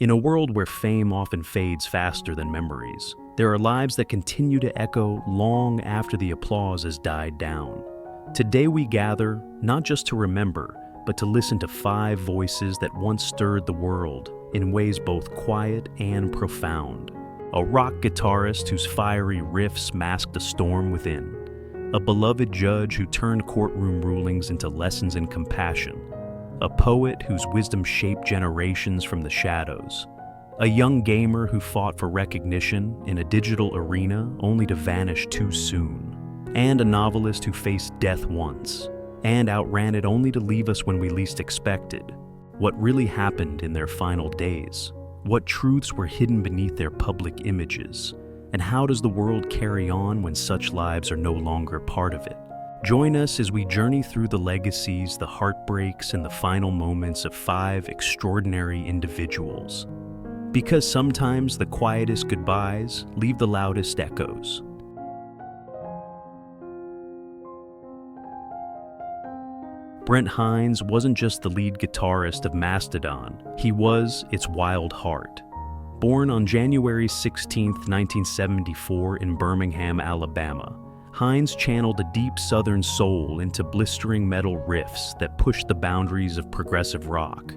In a world where fame often fades faster than memories, there are lives that continue to echo long after the applause has died down. Today we gather, not just to remember, but to listen to 5 voices that once stirred the world in ways both quiet and profound. A rock guitarist whose fiery riffs masked a storm within. A beloved judge who turned courtroom rulings into lessons in compassion. A poet whose wisdom shaped generations from the shadows. A young gamer who fought for recognition in a digital arena only to vanish too soon. And a novelist who faced death once, and outran it only to leave us when we least expected. What really happened in their final days? What truths were hidden beneath their public images? And how does the world carry on when such lives are no longer part of it? Join us as we journey through the legacies, the heartbreaks, and the final moments of 5 extraordinary individuals. Because sometimes the quietest goodbyes leave the loudest echoes. Brent Hinds wasn't just the lead guitarist of Mastodon, he was its wild heart. Born on January 16, 1974 in Birmingham, Alabama, Hinds channeled a deep southern soul into blistering metal riffs that pushed the boundaries of progressive rock.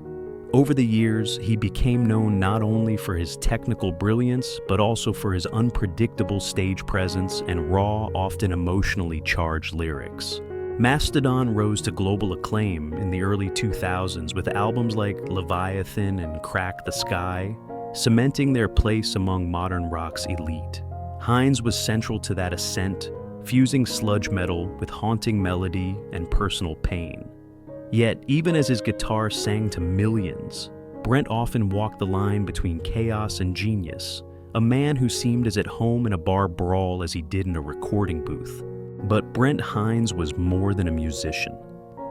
Over the years, he became known not only for his technical brilliance, but also for his unpredictable stage presence and raw, often emotionally charged lyrics. Mastodon rose to global acclaim in the early 2000s with albums like Leviathan and Crack the Sky, cementing their place among modern rock's elite. Hinds was central to that ascent, fusing sludge metal with haunting melody and personal pain. Yet, even as his guitar sang to millions, Brent often walked the line between chaos and genius, a man who seemed as at home in a bar brawl as he did in a recording booth. But Brent Hinds was more than a musician.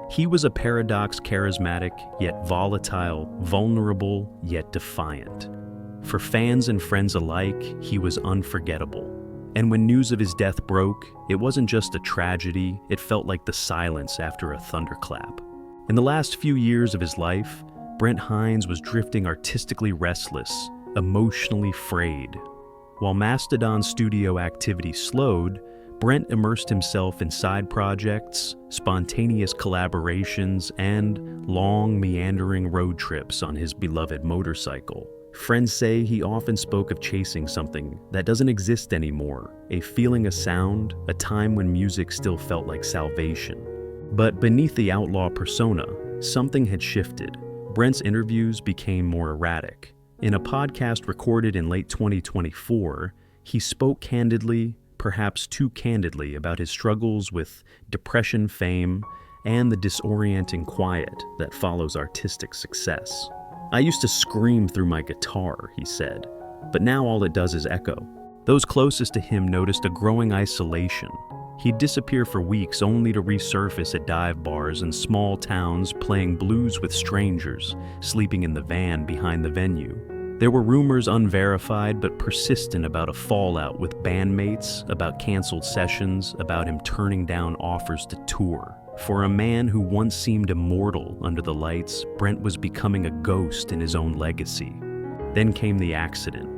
He was a paradox, charismatic, yet volatile, vulnerable, yet defiant. For fans and friends alike, he was unforgettable. And when news of his death broke, it wasn't just a tragedy, it felt like the silence after a thunderclap. In the last few years of his life, Brent Hinds was drifting artistically restless, emotionally frayed. While Mastodon's studio activity slowed, Brent immersed himself in side projects, spontaneous collaborations, and long, meandering road trips on his beloved motorcycle. Friends say he often spoke of chasing something that doesn't exist anymore, a feeling, a sound, a time when music still felt like salvation. But beneath the outlaw persona, something had shifted. Brent's interviews became more erratic. In a podcast recorded in late 2024, he spoke candidly, perhaps too candidly, about his struggles with depression, fame, and the disorienting quiet that follows artistic success. "I used to scream through my guitar," he said, "but now all it does is echo." Those closest to him noticed a growing isolation. He'd disappear for weeks only to resurface at dive bars in small towns playing blues with strangers, sleeping in the van behind the venue. There were rumors, unverified but persistent, about a fallout with bandmates, about canceled sessions, about him turning down offers to tour. For a man who once seemed immortal under the lights, Brent was becoming a ghost in his own legacy. Then came the accident.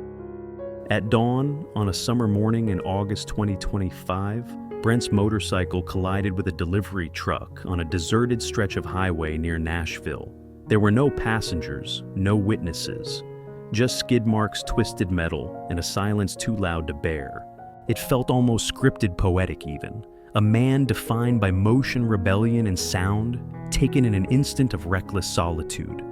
At dawn, on a summer morning in August 2025, Brent's motorcycle collided with a delivery truck on a deserted stretch of highway near Nashville. There were no passengers, no witnesses, just skid marks, twisted metal, and a silence too loud to bear. It felt almost scripted, poetic even. A man defined by motion, rebellion, and sound, taken in an instant of reckless solitude.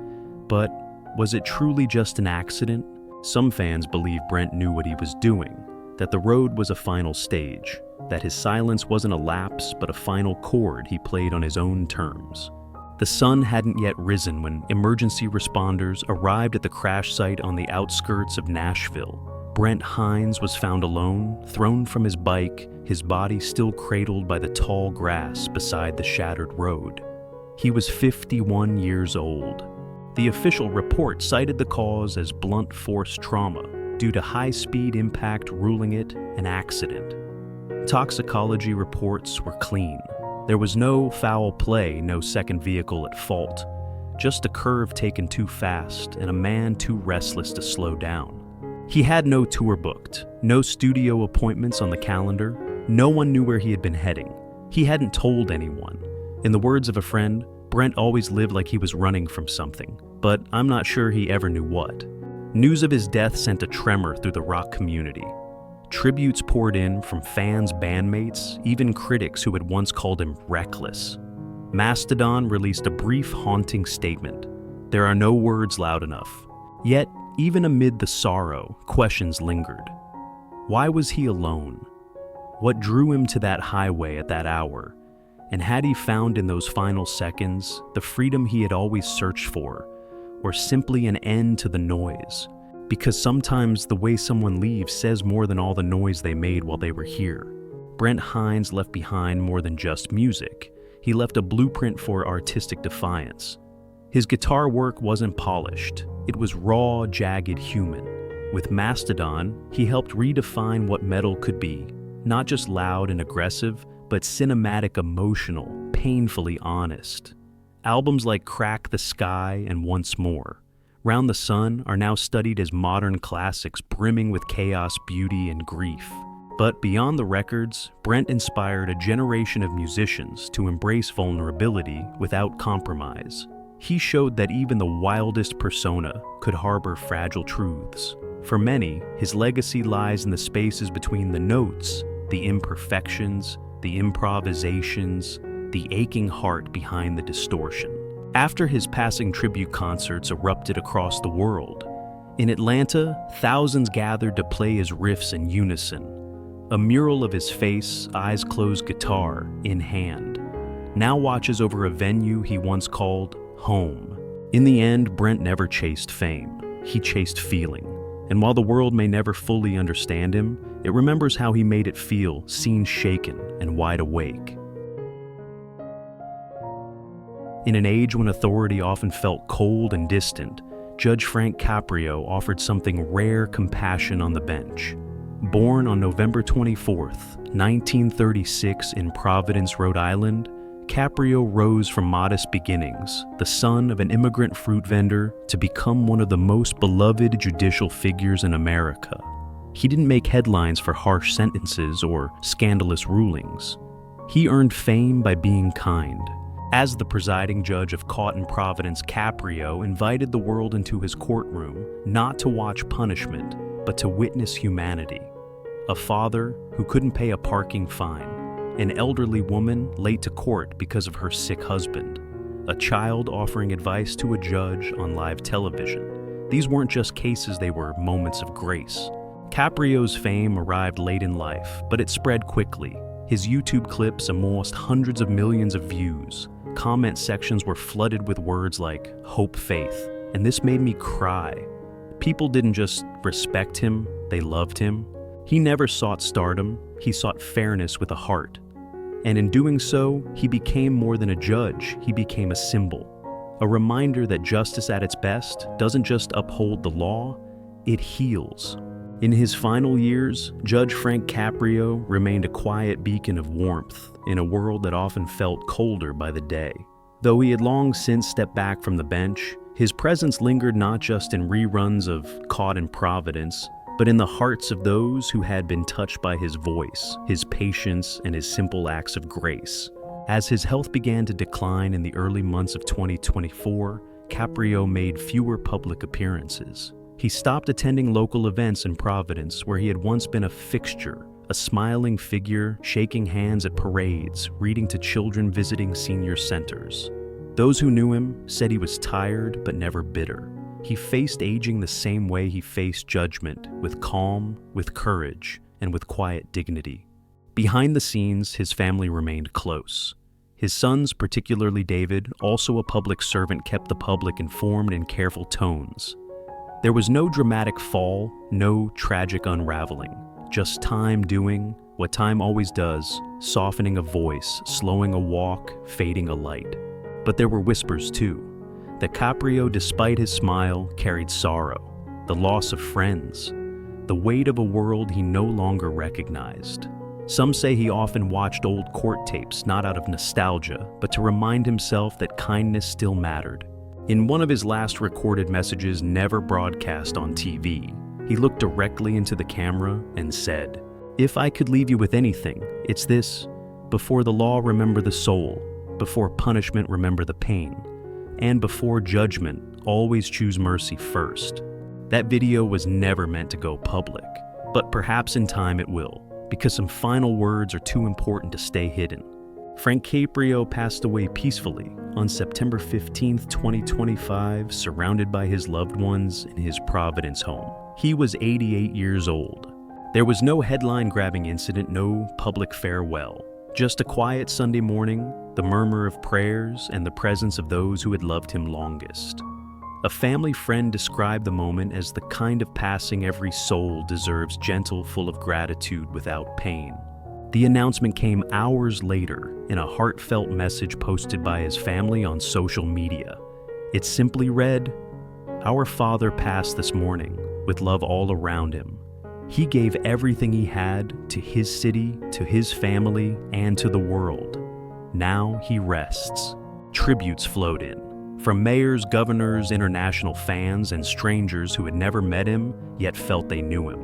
But was it truly just an accident? Some fans believe Brent knew what he was doing, that the road was a final stage, that his silence wasn't a lapse but a final chord he played on his own terms. The sun hadn't yet risen when emergency responders arrived at the crash site on the outskirts of Nashville. Brent Hinds was found alone, thrown from his bike, his body still cradled by the tall grass beside the shattered road. He was 51 years old. The official report cited the cause as blunt force trauma due to high-speed impact, ruling it an accident. Toxicology reports were clean. There was no foul play, no second vehicle at fault. just a curve taken too fast and a man too restless to slow down. He had no tour booked, no studio appointments on the calendar. No one knew where he had been heading. He hadn't told anyone. In the words of a friend, Brent always lived like he was running from something, but I'm not sure he ever knew what. News of his death sent a tremor through the rock community. Tributes poured in from fans, bandmates, even critics who had once called him reckless. Mastodon released a brief, haunting statement. There are no words loud enough. Yet, even amid the sorrow, questions lingered. Why was he alone? What drew him to that highway at that hour? And had he found in those final seconds the freedom he had always searched for, or simply an end to the noise? Because sometimes the way someone leaves says more than all the noise they made while they were here. Brent Hinds left behind more than just music. He left a blueprint for artistic defiance. His guitar work wasn't polished. It was raw, jagged, human. With Mastodon, he helped redefine what metal could be. Not just loud and aggressive, but cinematic, emotional, painfully honest. Albums like Crack the Sky and Once More, Round the Sun are now studied as modern classics brimming with chaos, beauty, and grief. But beyond the records, Brent inspired a generation of musicians to embrace vulnerability without compromise. He showed that even the wildest persona could harbor fragile truths. For many, his legacy lies in the spaces between the notes, the imperfections, the improvisations, the aching heart behind the distortion. After his passing, tribute concerts erupted across the world. In Atlanta, thousands gathered to play his riffs in unison. A mural of his face, eyes closed, guitar in hand, now watches over a venue he once called home. In the end, Brent never chased fame. He chased feeling. And while the world may never fully understand him, it remembers how he made it feel, seen shaken and wide awake. In an age when authority often felt cold and distant, Judge Frank Caprio offered something rare: compassion on the bench. Born on November 24th, 1936 in Providence, Rhode Island, Caprio rose from modest beginnings, the son of an immigrant fruit vendor, to become one of the most beloved judicial figures in America. He didn't make headlines for harsh sentences or scandalous rulings. He earned fame by being kind. As the presiding judge of Caught in Providence, Caprio invited the world into his courtroom not to watch punishment, but to witness humanity. A father who couldn't pay a parking fine, an elderly woman late to court because of her sick husband, a child offering advice to a judge on live television. These weren't just cases, they were moments of grace. Caprio's fame arrived late in life, but it spread quickly. His YouTube clips amassed hundreds of millions of views. Comment sections were flooded with words like hope, faith, and this made me cry. People didn't just respect him, they loved him. He never sought stardom, he sought fairness with a heart. And in doing so, he became more than a judge, he became a symbol. A reminder that justice at its best doesn't just uphold the law, it heals. In his final years, Judge Frank Caprio remained a quiet beacon of warmth in a world that often felt colder by the day. Though he had long since stepped back from the bench, his presence lingered not just in reruns of Caught in Providence, but in the hearts of those who had been touched by his voice, his patience, and his simple acts of grace. As his health began to decline in the early months of 2024, Caprio made fewer public appearances. He stopped attending local events in Providence where he had once been a fixture, a smiling figure, shaking hands at parades, reading to children visiting senior centers. Those who knew him said he was tired but never bitter. He faced aging the same way he faced judgment, with calm, with courage, and with quiet dignity. Behind the scenes, his family remained close. His sons, particularly David, also a public servant, kept the public informed in careful tones. There was no dramatic fall, no tragic unraveling, just time doing what time always does, softening a voice, slowing a walk, fading a light. But there were whispers too. That Caprio, despite his smile, carried sorrow, the loss of friends, the weight of a world he no longer recognized. Some say he often watched old court tapes, not out of nostalgia, but to remind himself that kindness still mattered. In one of his last recorded messages never broadcast on TV, he looked directly into the camera and said, "If I could leave you with anything, it's this: before the law, remember the soul; before punishment, remember the pain; and before judgment, always choose mercy first." That video was never meant to go public, but perhaps in time it will, because some final words are too important to stay hidden. Frank Caprio passed away peacefully on September 15, 2025, surrounded by his loved ones in his Providence home. He was 88 years old. There was no headline-grabbing incident, no public farewell. Just a quiet Sunday morning, the murmur of prayers, and the presence of those who had loved him longest. A family friend described the moment as the kind of passing every soul deserves, gentle, full of gratitude without pain. The announcement came hours later in a heartfelt message posted by his family on social media. It simply read, "Our father passed this morning with love all around him. He gave everything he had to his city, to his family, and to the world. Now he rests." Tributes flowed in, from mayors, governors, international fans, and strangers who had never met him yet felt they knew him.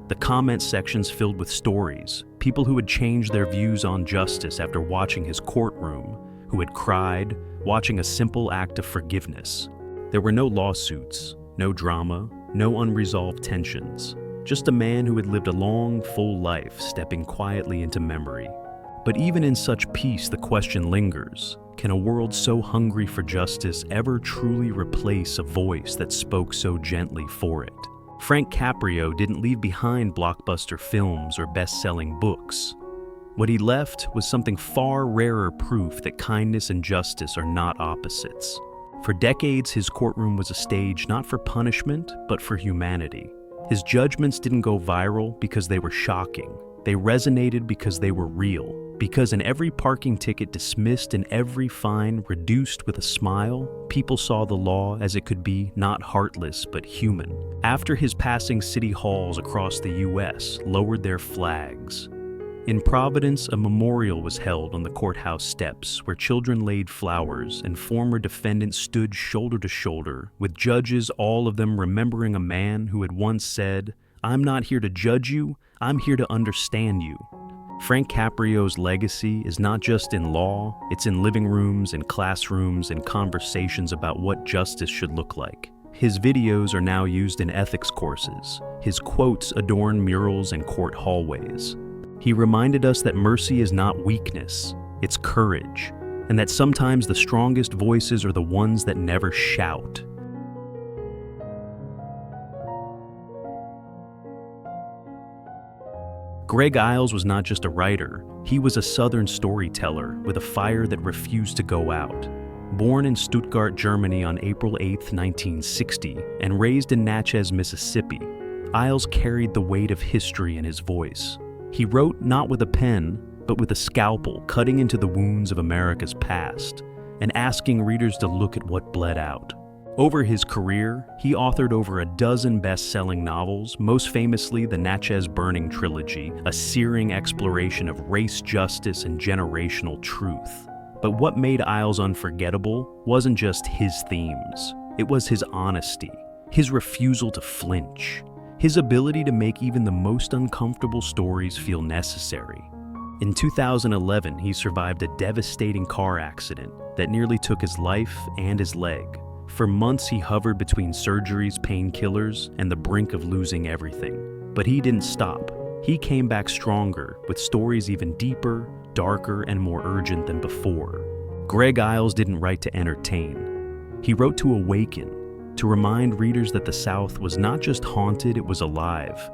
The comment sections filled with stories, people who had changed their views on justice after watching his courtroom, who had cried, watching a simple act of forgiveness. There were no lawsuits, no drama, no unresolved tensions, just a man who had lived a long, full life stepping quietly into memory. But even in such peace, the question lingers: can a world so hungry for justice ever truly replace a voice that spoke so gently for it? Frank Caprio didn't leave behind blockbuster films or best-selling books. What he left was something far rarer proof that kindness and justice are not opposites. For decades, his courtroom was a stage not for punishment, but for humanity. His judgments didn't go viral because they were shocking. They resonated because they were real. Because in every parking ticket dismissed and every fine reduced with a smile, people saw the law as it could be, not heartless, but human. After his passing, city halls across the U.S. lowered their flags. In Providence, a memorial was held on the courthouse steps where children laid flowers and former defendants stood shoulder to shoulder, with judges, all of them remembering a man who had once said, "I'm not here to judge you, I'm here to understand you." Frank Caprio's legacy is not just in law, it's in living rooms and classrooms and conversations about what justice should look like. His videos are now used in ethics courses. His quotes adorn murals and court hallways. He reminded us that mercy is not weakness, it's courage, and that sometimes the strongest voices are the ones that never shout. Greg Iles was not just a writer, he was a Southern storyteller with a fire that refused to go out. Born in Stuttgart, Germany on April 8, 1960, and raised in Natchez, Mississippi, Iles carried the weight of history in his voice. He wrote not with a pen, but with a scalpel, cutting into the wounds of America's past, and asking readers to look at what bled out. Over his career, he authored over a dozen best-selling novels, most famously the Natchez Burning trilogy, a searing exploration of race justice and generational truth. But what made Iles unforgettable wasn't just his themes. It was his honesty, his refusal to flinch, his ability to make even the most uncomfortable stories feel necessary. In 2011, he survived a devastating car accident that nearly took his life and his leg. For months, he hovered between surgeries, painkillers, and the brink of losing everything. But he didn't stop. He came back stronger, with stories even deeper, darker, and more urgent than before. Greg Iles didn't write to entertain. He wrote to awaken, to remind readers that the South was not just haunted, it was alive,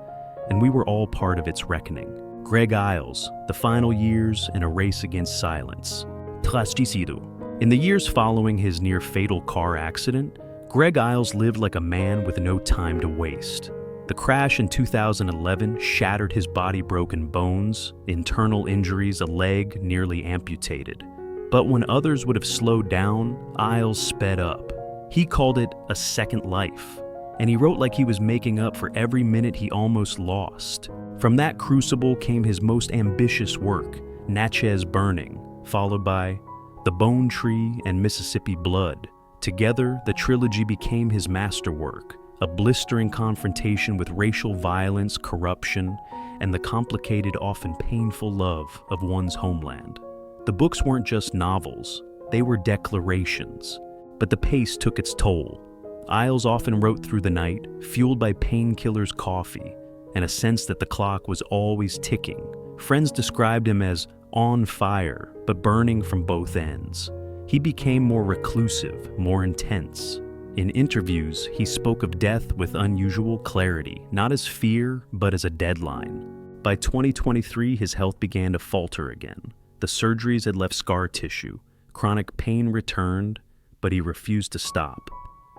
and we were all part of its reckoning. Greg Iles, The Final Years and a Race Against Silence. Trastícido. In the years following his near-fatal car accident, Greg Iles lived like a man with no time to waste. The crash in 2011 shattered his body-broken bones, internal injuries, a leg nearly amputated. But when others would have slowed down, Iles sped up. He called it a second life, and he wrote like he was making up for every minute he almost lost. From that crucible came his most ambitious work, Natchez Burning, followed by The Bone Tree and Mississippi Blood, Together, the trilogy became his masterwork, a blistering confrontation with racial violence, corruption, and the complicated, often painful love of one's homeland. The books weren't just novels, they were declarations, but the pace took its toll. Iles often wrote through the night, fueled by painkillers, coffee, and a sense that the clock was always ticking. Friends described him as on fire, but burning from both ends. He became more reclusive, more intense. In interviews, he spoke of death with unusual clarity, not as fear, but as a deadline. By 2023, his health began to falter again. The surgeries had left scar tissue. Chronic pain returned, but he refused to stop.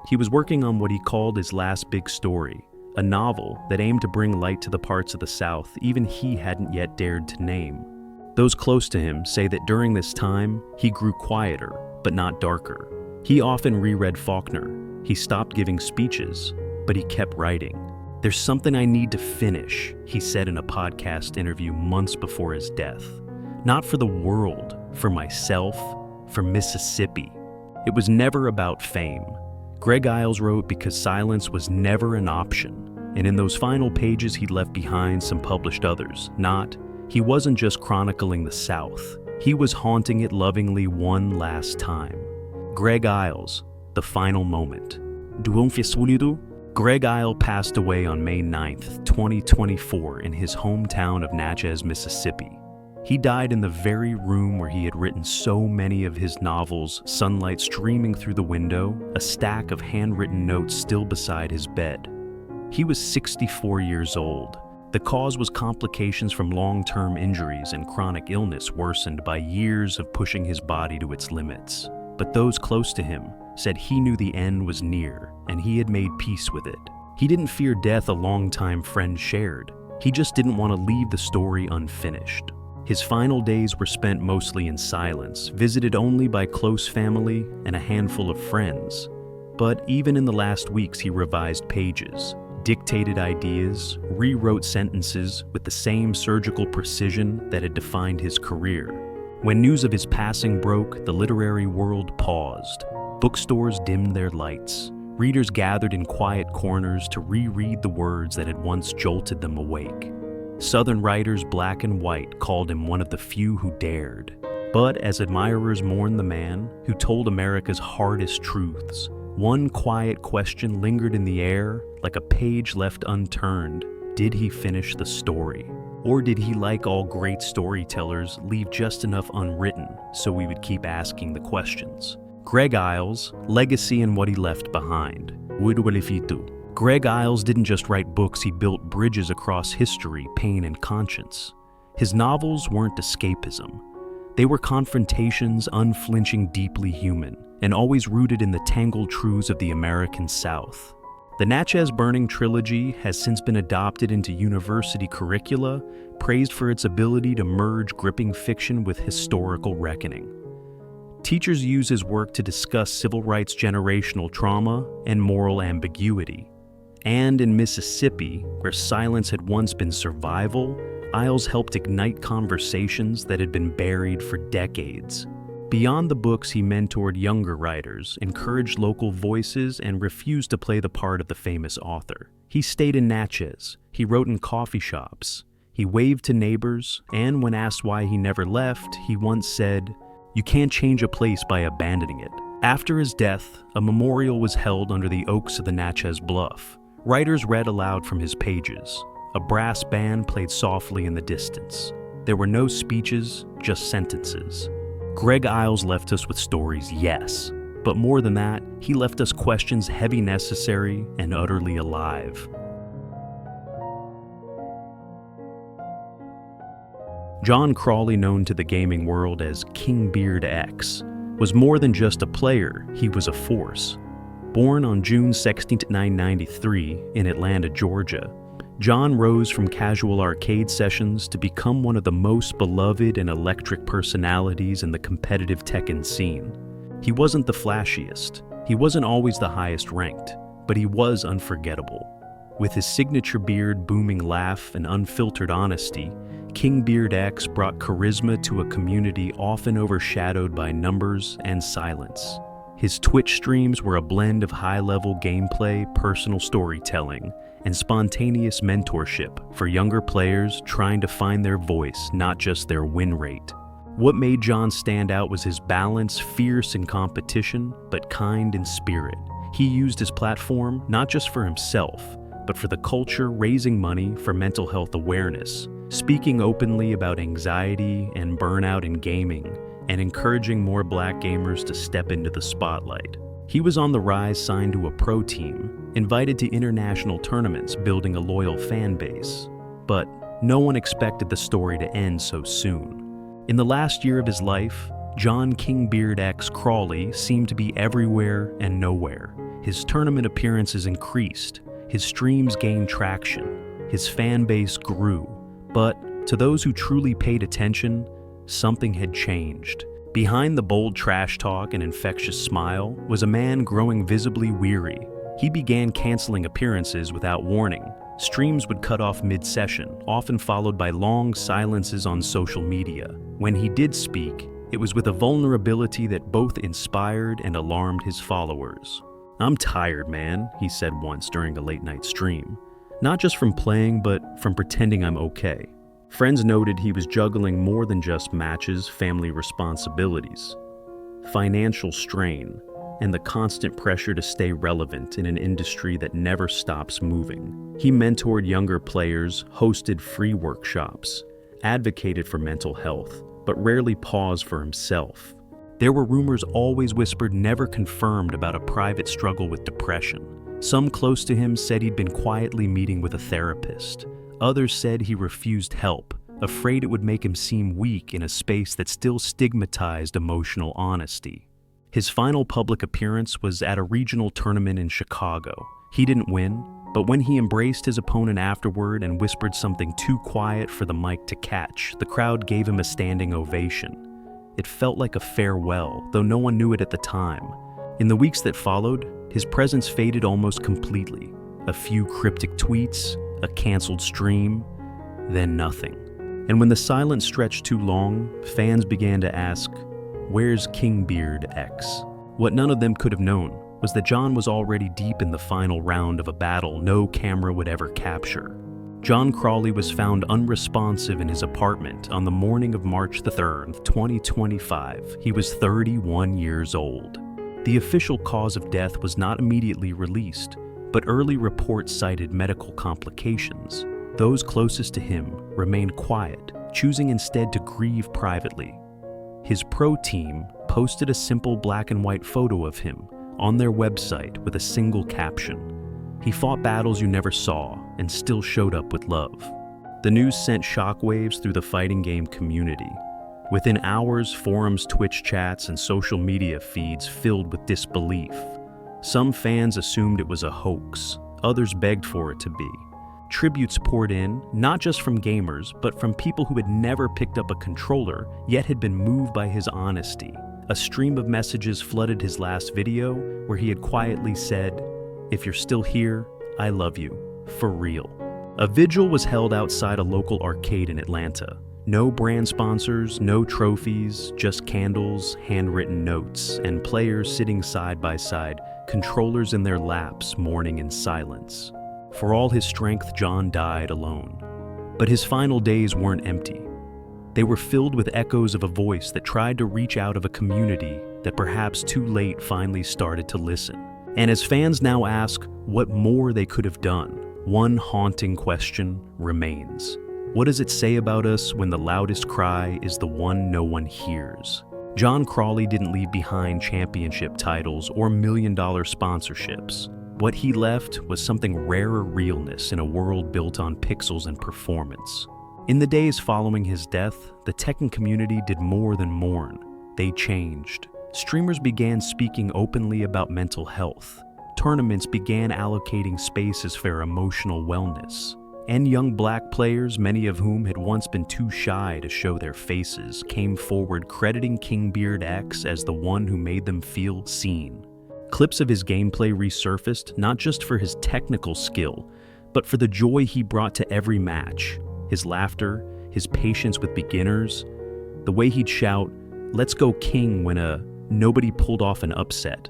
He was working on what he called his last big story, a novel that aimed to bring light to the parts of the South even he hadn't yet dared to name. Those close to him say that during this time, he grew quieter, but not darker. He often reread Faulkner. He stopped giving speeches, but he kept writing. "There's something I need to finish," he said in a podcast interview months before his death. "Not for the world, for myself, for Mississippi." It was never about fame. Greg Iles wrote because silence was never an option, and in those final pages he left behind some published others. He wasn't just chronicling the South, he was haunting it lovingly one last time. Greg Iles, The Final Moment. Greg Iles passed away on May 9th, 2024 in his hometown of Natchez, Mississippi. He died in the very room where he had written so many of his novels, sunlight streaming through the window, a stack of handwritten notes still beside his bed. He was 64 years old. The cause was complications from long-term injuries and chronic illness worsened by years of pushing his body to its limits. But those close to him said he knew the end was near, and he had made peace with it. He didn't fear death a longtime friend shared. He just didn't want to leave the story unfinished. His final days were spent mostly in silence, visited only by close family and a handful of friends. But even in the last weeks, he revised pages, dictated ideas, rewrote sentences with the same surgical precision that had defined his career. When news of his passing broke, the literary world paused. Bookstores dimmed their lights. Readers gathered in quiet corners to reread the words that had once jolted them awake. Southern writers, black and white, called him one of the few who dared. But as admirers mourned the man who told America's hardest truths, one quiet question lingered in the air like a page left unturned. Did he finish the story? Or did he, like all great storytellers, leave just enough unwritten so we would keep asking the questions? Greg Iles, legacy and what he left behind. Greg Iles didn't just write books, he built bridges across history, pain, and conscience. His novels weren't escapism. They were confrontations, unflinching, deeply human, and always rooted in the tangled truths of the American South. The Natchez Burning trilogy has since been adopted into university curricula, praised for its ability to merge gripping fiction with historical reckoning. Teachers use his work to discuss civil rights generational trauma and moral ambiguity. And in Mississippi, where silence had once been survival, Iles helped ignite conversations that had been buried for decades. Beyond the books, he mentored younger writers, encouraged local voices, and refused to play the part of the famous author. He stayed in Natchez. He wrote in coffee shops. He waved to neighbors, and when asked why he never left, he once said, "You can't change a place by abandoning it." After his death, a memorial was held under the oaks of the Natchez Bluff. Writers read aloud from his pages. A brass band played softly in the distance. There were no speeches, just sentences. Greg Iles left us with stories, yes, but more than that, he left us questions heavy, necessary, and utterly alive. John Crawley, known to the gaming world as KingBeardX, was more than just a player, he was a force. Born on June 16, 1993, in Atlanta, Georgia, John rose from casual arcade sessions to become one of the most beloved and electric personalities in the competitive Tekken scene. He wasn't the flashiest, he wasn't always the highest ranked, but he was unforgettable. With his signature beard, booming laugh, and unfiltered honesty, KingBeardX brought charisma to a community often overshadowed by numbers and silence. His Twitch streams were a blend of high-level gameplay, personal storytelling, and spontaneous mentorship for younger players trying to find their voice, not just their win rate. What made John stand out was his balance, fierce in competition, but kind in spirit. He used his platform not just for himself, but for the culture, raising money for mental health awareness, speaking openly about anxiety and burnout in gaming, and encouraging more Black gamers to step into the spotlight. He was on the rise, signed to a pro team, invited to international tournaments, building a loyal fan base. But no one expected the story to end so soon. In the last year of his life, John KingBeardX Crawley seemed to be everywhere and nowhere. His tournament appearances increased, his streams gained traction, his fan base grew. But to those who truly paid attention, something had changed. Behind the bold trash talk and infectious smile was a man growing visibly weary. He began canceling appearances without warning. Streams would cut off mid-session, often followed by long silences on social media. When he did speak, it was with a vulnerability that both inspired and alarmed his followers. "I'm tired, man," he said once during a late-night stream. "Not just from playing, but from pretending I'm okay." Friends noted he was juggling more than just matches, family responsibilities, financial strain, and the constant pressure to stay relevant in an industry that never stops moving. He mentored younger players, hosted free workshops, advocated for mental health, but rarely paused for himself. There were rumors always whispered, never confirmed, about a private struggle with depression. Some close to him said he'd been quietly meeting with a therapist. Others said he refused help, afraid it would make him seem weak in a space that still stigmatized emotional honesty. His final public appearance was at a regional tournament in Chicago. He didn't win, but when he embraced his opponent afterward and whispered something too quiet for the mic to catch, the crowd gave him a standing ovation. It felt like a farewell, though no one knew it at the time. In the weeks that followed, his presence faded almost completely. A few cryptic tweets, a canceled stream, then nothing. And when the silence stretched too long, fans began to ask, "Where's KingBeardX?" What none of them could have known was that John was already deep in the final round of a battle no camera would ever capture. John Crawley was found unresponsive in his apartment on the morning of March 3rd, 2025. He was 31 years old. The official cause of death was not immediately released, but early reports cited medical complications. Those closest to him remained quiet, choosing instead to grieve privately. His pro team posted a simple black and white photo of him on their website with a single caption: "He fought battles you never saw and still showed up with love." The news sent shockwaves through the fighting game community. Within hours, forums, Twitch chats, and social media feeds filled with disbelief. Some fans assumed it was a hoax. Others begged for it to be. Tributes poured in, not just from gamers, but from people who had never picked up a controller, yet had been moved by his honesty. A stream of messages flooded his last video, where he had quietly said, "If you're still here, I love you, for real." A vigil was held outside a local arcade in Atlanta. No brand sponsors, no trophies, just candles, handwritten notes, and players sitting side by side, controllers in their laps, mourning in silence. For all his strength, John died alone. But his final days weren't empty. They were filled with echoes of a voice that tried to reach out of a community that perhaps too late finally started to listen. And as fans now ask what more they could have done, one haunting question remains. What does it say about us when the loudest cry is the one no one hears? John Crawley didn't leave behind championship titles or million-dollar sponsorships. What he left was something rarer realness in a world built on pixels and performance. In the days following his death, the Tekken community did more than mourn. They changed. Streamers began speaking openly about mental health. Tournaments began allocating spaces for emotional wellness. And young Black players, many of whom had once been too shy to show their faces, came forward crediting KingBeardX as the one who made them feel seen. Clips of his gameplay resurfaced, not just for his technical skill, but for the joy he brought to every match. His laughter, his patience with beginners, the way he'd shout, "Let's go King," when a nobody pulled off an upset.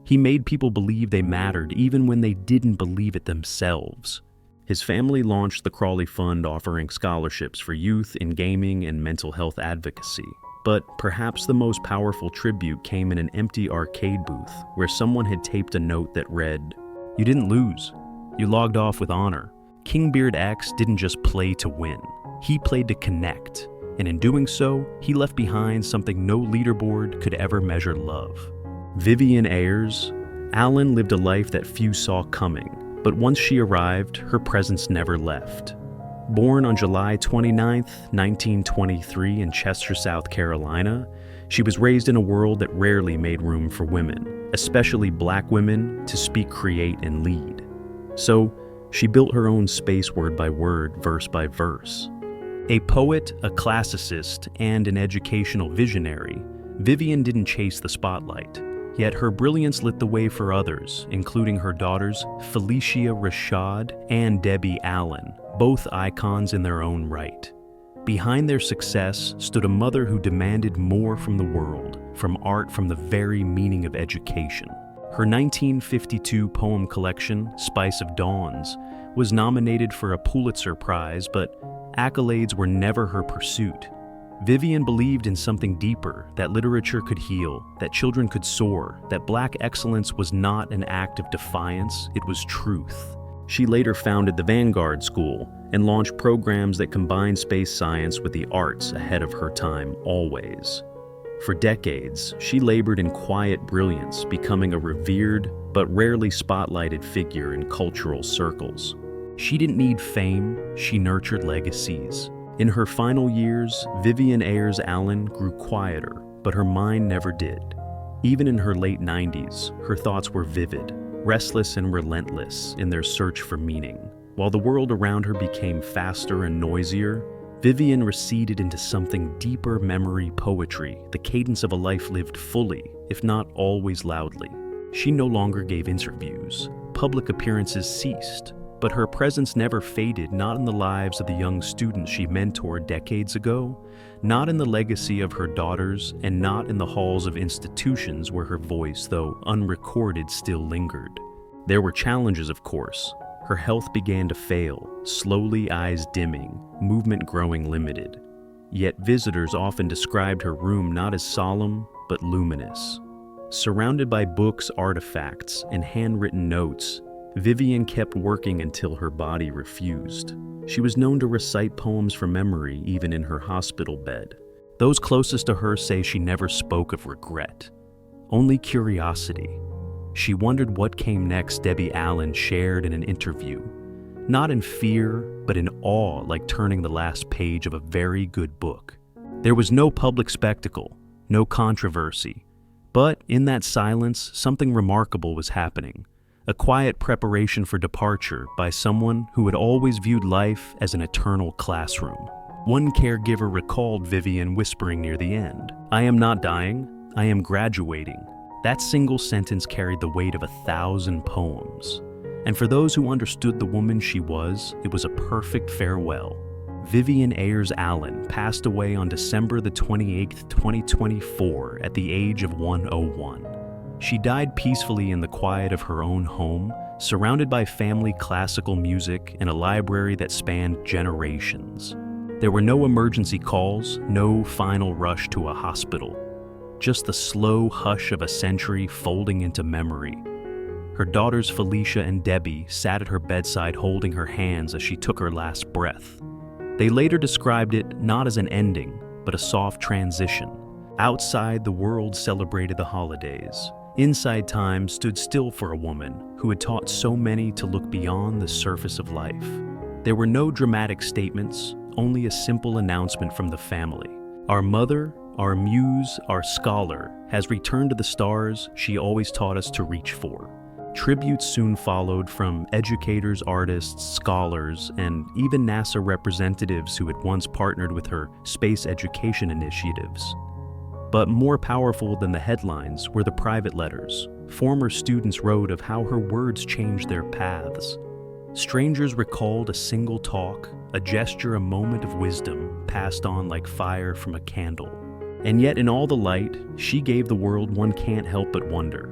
He made people believe they mattered even when they didn't believe it themselves. His family launched the Crawley Fund, offering scholarships for youth in gaming and mental health advocacy. But perhaps the most powerful tribute came in an empty arcade booth where someone had taped a note that read, "You didn't lose. You logged off with honor." KingBeardX didn't just play to win. He played to connect. And in doing so, he left behind something no leaderboard could ever measure love. Vivian Ayers Allen lived a life that few saw coming. But once she arrived, her presence never left. Born on July 29, 1923 in Chester, South Carolina, she was raised in a world that rarely made room for women, especially Black women, to speak, create, and lead. So, she built her own space word by word, verse by verse. A poet, a classicist, and an educational visionary, Vivian didn't chase the spotlight. Yet her brilliance lit the way for others, including her daughters Felicia Rashad and Debbie Allen, both icons in their own right. Behind their success stood a mother who demanded more from the world, from art, from the very meaning of education. Her 1952 poem collection, Spice of Dawns, was nominated for a Pulitzer Prize, but accolades were never her pursuit. Vivian believed in something deeper, that literature could heal, that children could soar, that Black excellence was not an act of defiance, it was truth. She later founded the Vanguard School and launched programs that combined space science with the arts ahead of her time always. For decades, she labored in quiet brilliance, becoming a revered but rarely spotlighted figure in cultural circles. She didn't need fame, she nurtured legacies. In her final years, Vivian Ayers Allen grew quieter, but her mind never did. Even in her late 90s, her thoughts were vivid, restless and relentless in their search for meaning. While the world around her became faster and noisier, Vivian receded into something deeper: memory, poetry, the cadence of a life lived fully, if not always loudly. She no longer gave interviews. Public appearances ceased. But her presence never faded, not in the lives of the young students she mentored decades ago, not in the legacy of her daughters, and not in the halls of institutions where her voice, though unrecorded, still lingered. There were challenges, of course. Her health began to fail, slowly, eyes dimming, movement growing limited. Yet visitors often described her room not as solemn, but luminous. Surrounded by books, artifacts, and handwritten notes, Vivian kept working until her body refused. She was known to recite poems from memory even in her hospital bed. Those closest to her say she never spoke of regret, only curiosity. She wondered what came next. Debbie Allen shared in an interview, not in fear, but in awe, like turning the last page of a very good book. There was no public spectacle, no controversy, but in that silence, something remarkable was happening. A quiet preparation for departure by someone who had always viewed life as an eternal classroom. One caregiver recalled Vivian whispering near the end, "I am not dying, I am graduating." That single sentence carried the weight of 1,000 poems. And for those who understood the woman she was, it was a perfect farewell. Vivian Ayers Allen passed away on December the 28th, 2024 at the age of 101. She died peacefully in the quiet of her own home, surrounded by family classical music and a library that spanned generations. There were no emergency calls, no final rush to a hospital, just the slow hush of a century folding into memory. Her daughters Felicia and Debbie sat at her bedside holding her hands as she took her last breath. They later described it not as an ending, but a soft transition. Outside, the world celebrated the holidays. Inside, time stood still for a woman who had taught so many to look beyond the surface of life. There were no dramatic statements, only a simple announcement from the family. Our mother, our muse, our scholar, has returned to the stars she always taught us to reach for. Tributes soon followed from educators, artists, scholars, and even NASA representatives who had once partnered with her space education initiatives. But more powerful than the headlines were the private letters. Former students wrote of how her words changed their paths. Strangers recalled a single talk, a gesture, a moment of wisdom passed on like fire from a candle. And yet in all the light she gave the world, one can't help but wonder,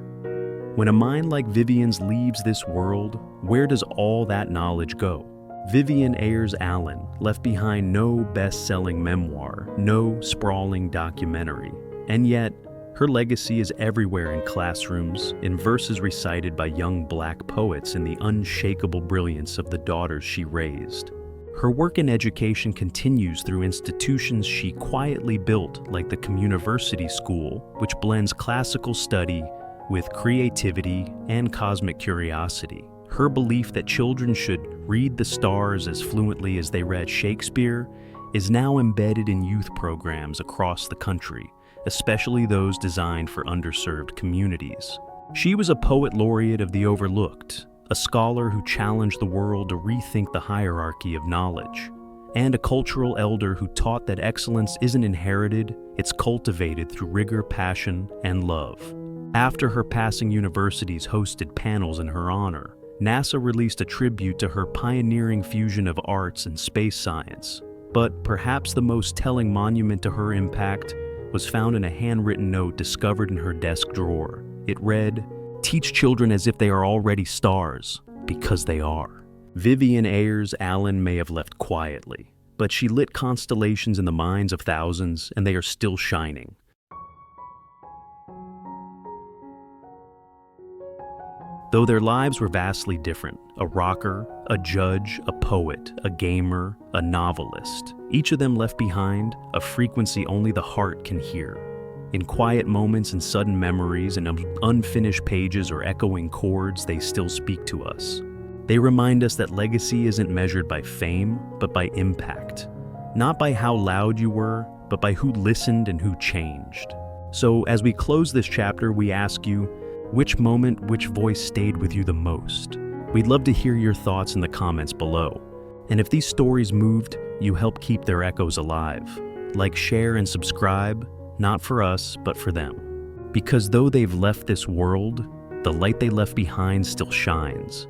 when a mind like Vivian's leaves this world, where does all that knowledge go? Vivian Ayers Allen left behind no best-selling memoir, no sprawling documentary, and yet her legacy is everywhere in classrooms, in verses recited by young Black poets, in the unshakable brilliance of the daughters she raised. Her work in education continues through institutions she quietly built, like the Communiversity School, which blends classical study with creativity and cosmic curiosity. Her belief that children should read the stars as fluently as they read Shakespeare is now embedded in youth programs across the country, especially those designed for underserved communities. She was a poet laureate of the overlooked, a scholar who challenged the world to rethink the hierarchy of knowledge, and a cultural elder who taught that excellence isn't inherited, it's cultivated through rigor, passion, and love. After her passing, universities hosted panels in her honor. NASA released a tribute to her pioneering fusion of arts and space science. But perhaps the most telling monument to her impact was found in a handwritten note discovered in her desk drawer. It read, "Teach children as if they are already stars, because they are." Vivian Ayers Allen may have left quietly, but she lit constellations in the minds of thousands, and they are still shining. Though their lives were vastly different, a rocker, a judge, a poet, a gamer, a novelist, each of them left behind a frequency only the heart can hear. In quiet moments and sudden memories and unfinished pages or echoing chords, they still speak to us. They remind us that legacy isn't measured by fame, but by impact. Not by how loud you were, but by who listened and who changed. So as we close this chapter, we ask you, which moment, which voice stayed with you the most? We'd love to hear your thoughts in the comments below. And if these stories moved, you help keep their echoes alive. Like, share, and subscribe, not for us, but for them. Because though they've left this world, the light they left behind still shines.